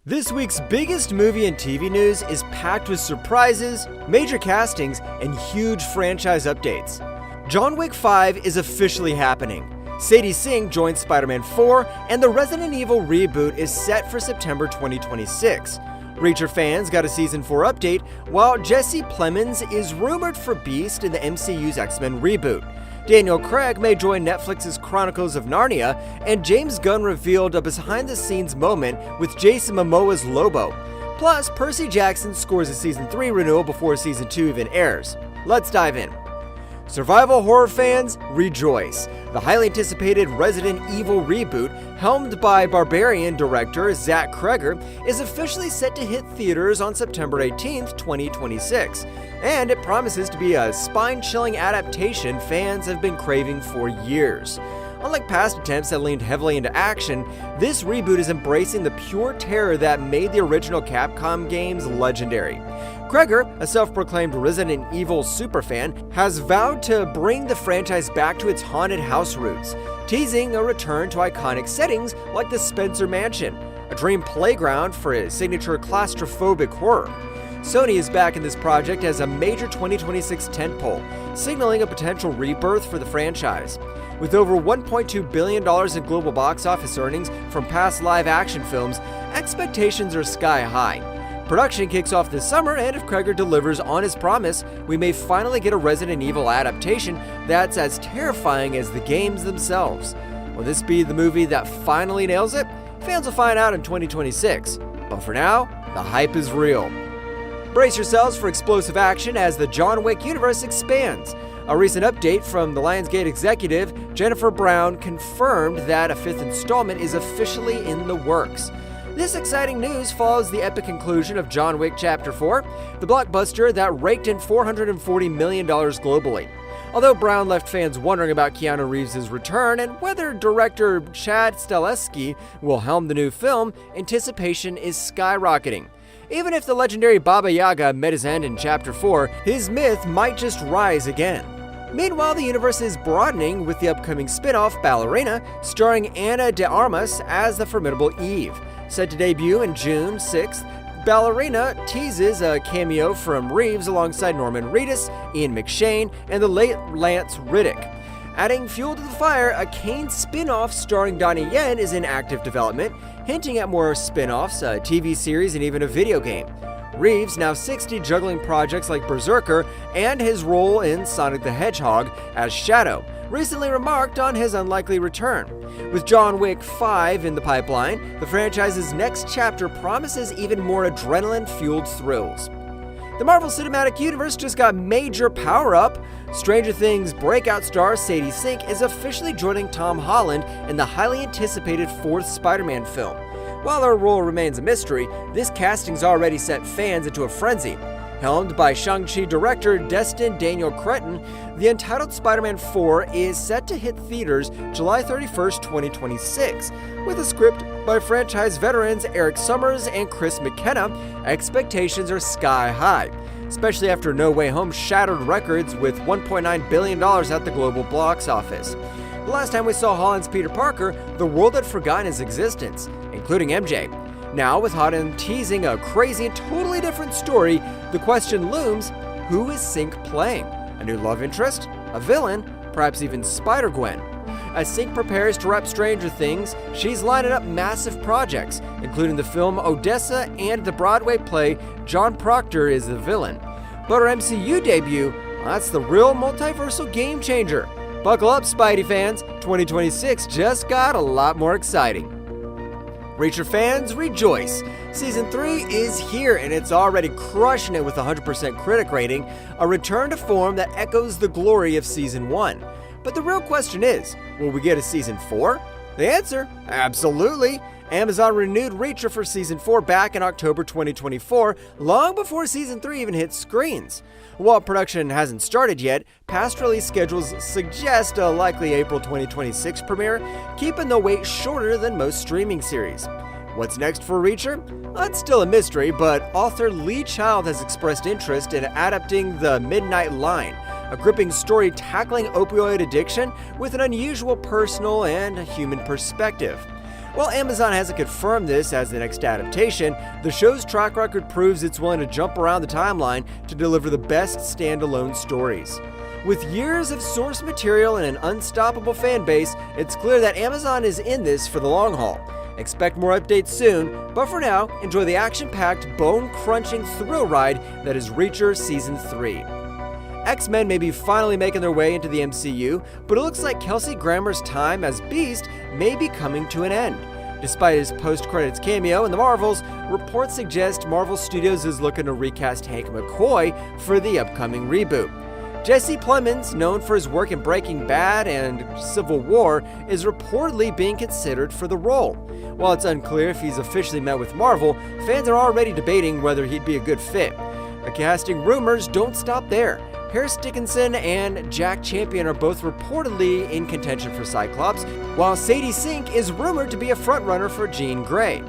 This week's biggest movie and TV news is packed with surprises, major castings, and huge franchise updates. John Wick 5 is officially happening. Sadie Sink joins Spider-Man 4, and the Resident Evil reboot is set for September 2026. Reacher fans got a Season 4 update, while Jesse Plemons is rumored for Beast in the MCU's X-Men reboot. Daniel Craig may join Netflix's Chronicles of Narnia, and James Gunn revealed a behind-the-scenes moment with Jason Momoa's Lobo. Plus, Percy Jackson scores a Season 3 renewal before Season 2 even airs. Let's dive in. Survival horror fans, rejoice! The highly anticipated Resident Evil reboot, helmed by Barbarian director Zach Cregger, is officially set to hit theaters on September 18, 2026. And it promises to be a spine-chilling adaptation fans have been craving for years. Unlike past attempts that leaned heavily into action, this reboot is embracing the pure terror that made the original Capcom games legendary. Cregger, a self-proclaimed Resident Evil superfan, has vowed to bring the franchise back to its haunted house roots, teasing a return to iconic settings like the Spencer Mansion, a dream playground for his signature claustrophobic horror. Sony is back in this project as a major 2026 tentpole, signaling a potential rebirth for the franchise. With over $1.2 billion in global box office earnings from past live-action films, expectations are sky high. Production kicks off this summer, and if Cregger delivers on his promise, we may finally get a Resident Evil adaptation that's as terrifying as the games themselves. Will this be the movie that finally nails it? Fans will find out in 2026. But for now, the hype is real. Brace yourselves for explosive action as the John Wick universe expands. A recent update from the Lionsgate executive, Jennifer Brown, confirmed that a fifth installment is officially in the works. This exciting news follows the epic conclusion of John Wick Chapter 4, the blockbuster that raked in $440 million globally. Although Brown left fans wondering about Keanu Reeves' return and whether director Chad Stahelski will helm the new film, anticipation is skyrocketing. Even if the legendary Baba Yaga met his end in Chapter 4, his myth might just rise again. Meanwhile, the universe is broadening with the upcoming spin-off Ballerina, starring Ana de Armas as the formidable Eve. Set to debut in June 6th, Ballerina teases a cameo from Reeves alongside Norman Reedus, Ian McShane, and the late Lance Reddick. Adding fuel to the fire, a Kane spin-off starring Donnie Yen is in active development, hinting at more spin-offs, a TV series, and even a video game. Reeves, now 60, juggling projects like Berserker and his role in Sonic the Hedgehog as Shadow, recently remarked on his unlikely return. With John Wick 5 in the pipeline, the franchise's next chapter promises even more adrenaline-fueled thrills. The Marvel Cinematic Universe just got major power-up. Stranger Things breakout star Sadie Sink is officially joining Tom Holland in the highly anticipated fourth Spider-Man film. While her role remains a mystery, this casting's already sent fans into a frenzy. Helmed by Shang-Chi director Destin Daniel Cretton, the untitled Spider-Man 4 is set to hit theaters July 31st, 2026. With a script by franchise veterans Eric Summers and Chris McKenna, expectations are sky high, especially after No Way Home shattered records with $1.9 billion at the global box office. The last time we saw Holland's Peter Parker, the world had forgotten his existence, including MJ. Now, with Holland teasing a crazy and totally different story, the question looms, who is Sink playing? A new love interest? A villain? Perhaps even Spider-Gwen? As Sink prepares to wrap Stranger Things, she's lining up massive projects, including the film Odessa and the Broadway play John Proctor is the Villain. But her MCU debut, that's the real multiversal game changer. Buckle up, Spidey fans, 2026 just got a lot more exciting. Reacher fans, rejoice! Season 3 is here, and it's already crushing it with a 100% critic rating, a return to form that echoes the glory of Season 1. But the real question is, will we get a Season 4? The answer? Absolutely! Amazon renewed Reacher for Season 4 back in October 2024, long before Season 3 even hit screens. While production hasn't started yet, past release schedules suggest a likely April 2026 premiere, keeping the wait shorter than most streaming series. What's next for Reacher? It's still a mystery, but author Lee Child has expressed interest in adapting The Midnight Line, a gripping story tackling opioid addiction with an unusual personal and human perspective. While Amazon hasn't confirmed this as the next adaptation, the show's track record proves it's willing to jump around the timeline to deliver the best standalone stories. With years of source material and an unstoppable fan base, it's clear that Amazon is in this for the long haul. Expect more updates soon, but for now, enjoy the action-packed, bone-crunching thrill ride that is Reacher Season 3. X-Men may be finally making their way into the MCU, but it looks like Kelsey Grammer's time as Beast may be coming to an end. Despite his post-credits cameo in The Marvels, reports suggest Marvel Studios is looking to recast Hank McCoy for the upcoming reboot. Jesse Plemons, known for his work in Breaking Bad and Civil War, is reportedly being considered for the role. While it's unclear if he's officially met with Marvel, fans are already debating whether he'd be a good fit. The casting rumors don't stop there. Harris Dickinson and Jack Champion are both reportedly in contention for Cyclops, while Sadie Sink is rumored to be a frontrunner for Jean Grey.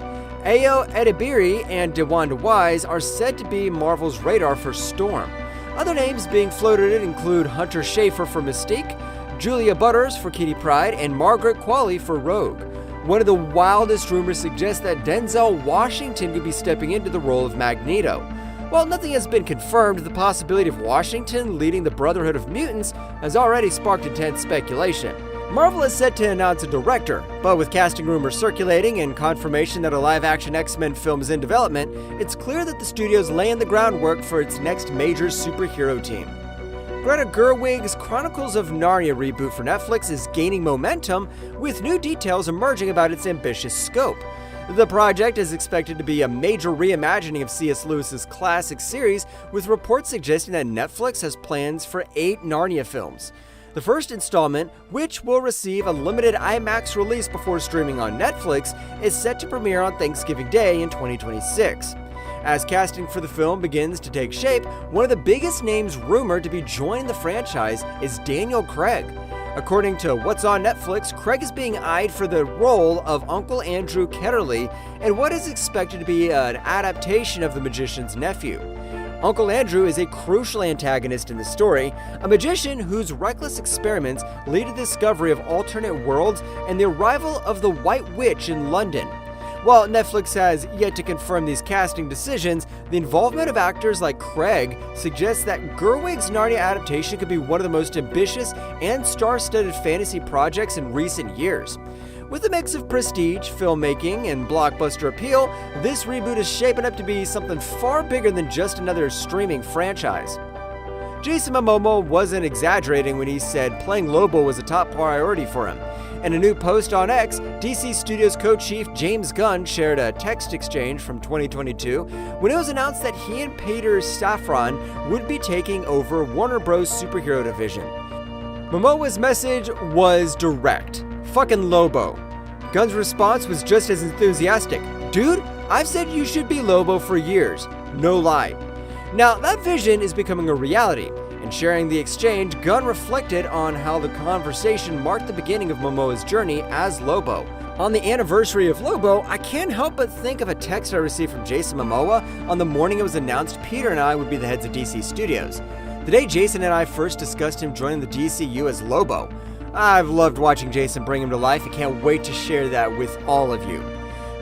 Ayo Edebiri and DeWanda Wise are said to be Marvel's radar for Storm. Other names being floated include Hunter Schafer for Mystique, Julia Butters for Kitty Pryde, and Margaret Qualley for Rogue. One of the wildest rumors suggests that Denzel Washington could be stepping into the role of Magneto. While nothing has been confirmed, the possibility of Washington leading the Brotherhood of Mutants has already sparked intense speculation. Marvel is set to announce a director, but with casting rumors circulating and confirmation that a live-action X-Men film is in development, it's clear that the studio is laying the groundwork for its next major superhero team. Greta Gerwig's Chronicles of Narnia reboot for Netflix is gaining momentum, with new details emerging about its ambitious scope. The project is expected to be a major reimagining of C.S. Lewis's classic series, with reports suggesting that Netflix has plans for 8 Narnia films. The first installment, which will receive a limited IMAX release before streaming on Netflix, is set to premiere on Thanksgiving Day in 2026. As casting for the film begins to take shape, one of the biggest names rumored to be joining the franchise is Daniel Craig. According to What's on Netflix, Craig is being eyed for the role of Uncle Andrew Ketterly in what is expected to be an adaptation of The Magician's Nephew. Uncle Andrew is a crucial antagonist in the story, a magician whose reckless experiments lead to the discovery of alternate worlds and the arrival of the White Witch in London. While Netflix has yet to confirm these casting decisions, the involvement of actors like Craig suggests that Gerwig's Narnia adaptation could be one of the most ambitious and star-studded fantasy projects in recent years. With a mix of prestige, filmmaking, and blockbuster appeal, this reboot is shaping up to be something far bigger than just another streaming franchise. Jason Momoa wasn't exaggerating when he said playing Lobo was a top priority for him. In a new post on X, DC Studios co-chief James Gunn shared a text exchange from 2022 when it was announced that he and Peter Safran would be taking over Warner Bros. Superhero division. Momoa's message was direct. Fucking Lobo. Gunn's response was just as enthusiastic. Dude, I've said you should be Lobo for years. No lie. Now, that vision is becoming a reality. In sharing the exchange, Gunn reflected on how the conversation marked the beginning of Momoa's journey as Lobo. On the anniversary of Lobo, I can't help but think of a text I received from Jason Momoa on the morning it was announced Peter and I would be the heads of DC Studios. The day Jason and I first discussed him joining the DCU as Lobo. I've loved watching Jason bring him to life and can't wait to share that with all of you.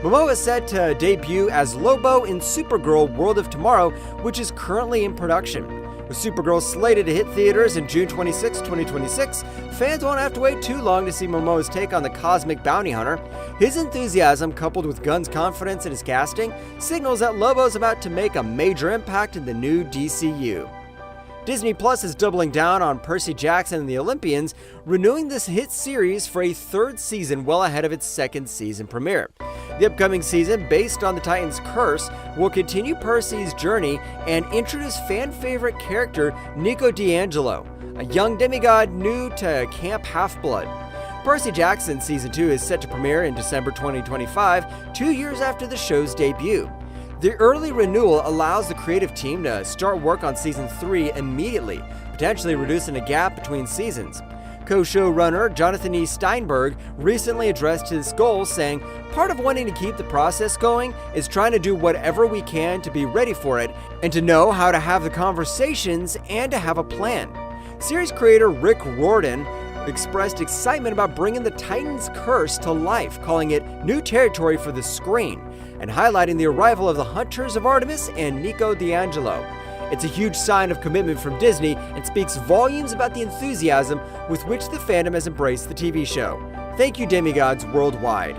Momoa is set to debut as Lobo in Supergirl World of Tomorrow, which is currently in production. With Supergirl slated to hit theaters in June 26, 2026, fans won't have to wait too long to see Momoa's take on the cosmic bounty hunter. His enthusiasm, coupled with Gunn's confidence in his casting, signals that Lobo's about to make a major impact in the new DCU. Disney Plus is doubling down on Percy Jackson and the Olympians, renewing this hit series for a 3rd season well ahead of its 2nd season premiere. The upcoming season, based on the Titan's curse, will continue Percy's journey and introduce fan-favorite character Nico D'Angelo, a young demigod new to Camp Half-Blood. Percy Jackson Season 2 is set to premiere in December 2025, 2 years after the show's debut. The early renewal allows the creative team to start work on Season 3 immediately, potentially reducing a gap between seasons. Co-showrunner Jonathan E. Steinberg recently addressed his goal, saying, "Part of wanting to keep the process going is trying to do whatever we can to be ready for it, and to know how to have the conversations and to have a plan." Series creator Rick Riordan expressed excitement about bringing the Titan's curse to life, calling it new territory for the screen, and highlighting the arrival of the Hunters of Artemis and Nico D'Angelo. It's a huge sign of commitment from Disney and speaks volumes about the enthusiasm with which the fandom has embraced the TV show. Thank you, demigods worldwide.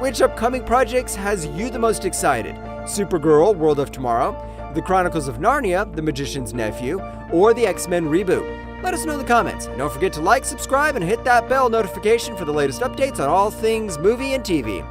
Which upcoming projects has you the most excited? Supergirl, World of Tomorrow, The Chronicles of Narnia, The Magician's Nephew, or the X-Men reboot? Let us know in the comments. And don't forget to like, subscribe, and hit that bell notification for the latest updates on all things movie and TV.